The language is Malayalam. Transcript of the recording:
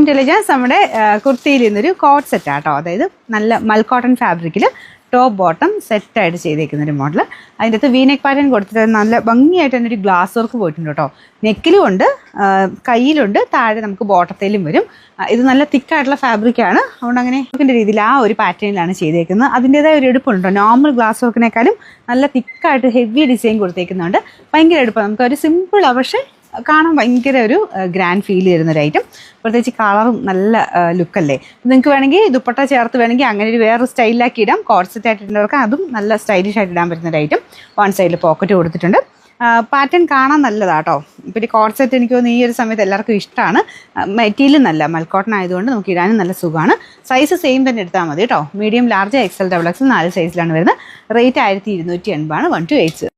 ഇന്റലിജൻസ് നമ്മുടെ കുർത്തിയിൽ നിന്നൊരു കോട്ട് സെറ്റാട്ടോ. അതായത് നല്ല മൽക്കോട്ടൺ ഫാബ്രിക്കിൽ ടോപ്പ് ബോട്ടം സെറ്റായിട്ട് ചെയ്തേക്കുന്ന ഒരു മോഡൽ. അതിൻ്റെ അകത്ത് വീനെക്ക് പാറ്റേൺ കൊടുത്തിട്ട് നല്ല ഭംഗിയായിട്ട് തന്നെ ഒരു ഗ്ലാസ് വർക്ക് പോയിട്ടുണ്ട് കേട്ടോ. നെക്കിലും ഉണ്ട്, കയ്യിലുണ്ട്, താഴെ നമുക്ക് ബോട്ടത്തിലും വരും. ഇത് നല്ല തിക്കായിട്ടുള്ള ഫാബ്രിക്കാണ്. അതുകൊണ്ട് അങ്ങനെ രീതിയിൽ ആ ഒരു പാറ്റേണിലാണ് ചെയ്തേക്കുന്നത്. അതിൻ്റെതായ ഒരു എടുപ്പുണ്ടോ, നോർമൽ ഗ്ലാസ് വർക്കിനേക്കാളും നല്ല തിക്കായിട്ട് ഹെവി ഡിസൈൻ കൊടുത്തേക്കുന്നുണ്ട്. ഭയങ്കര എടുപ്പാണ്. നമുക്കൊരു സിമ്പിൾ പക്ഷേ കാണാൻ ഭയങ്കര ഒരു ഗ്രാൻഡ് ഫീൽ ചെയ്യുന്നൊരു ഐറ്റം. പ്രത്യേകിച്ച് കളറും നല്ല ലുക്കല്ലേ. നിങ്ങൾക്ക് വേണമെങ്കിൽ ദുപ്പട്ട ചേർത്ത് വേണമെങ്കിൽ അങ്ങനെ ഒരു വേറൊരു സ്റ്റൈലിലാക്കി ഇടാം. കോട്ട് സെറ്റ് ആയിട്ടുള്ളവർക്ക് അതും നല്ല സ്റ്റൈലിഷ് ആയിട്ട് ഇടാൻ പറ്റുന്നൊരു ഐറ്റം. വൺ സൈഡിൽ പോക്കറ്റ് കൊടുത്തിട്ടുണ്ട്. പാറ്റേൺ കാണാൻ നല്ലതാട്ടോ. ഇപ്പോൾ ഈ കോട്ട് സെറ്റ് എനിക്ക് തോന്നുന്നു ഈ ഒരു സമയത്ത് എല്ലാവർക്കും ഇഷ്ടമാണ്. മെറ്റീരിയൽ നല്ല മൽക്കോട്ടൺ ആയതുകൊണ്ട് നമുക്ക് ഇടാനും നല്ല സുഖമാണ്. സൈസ് സെയിം തന്നെ എടുത്താൽ മതി കേട്ടോ. മീഡിയം, ലാർജ്, XL, XXL 4 സൈസിലാണ് വരുന്നത്. Rate 1280 1 to 8.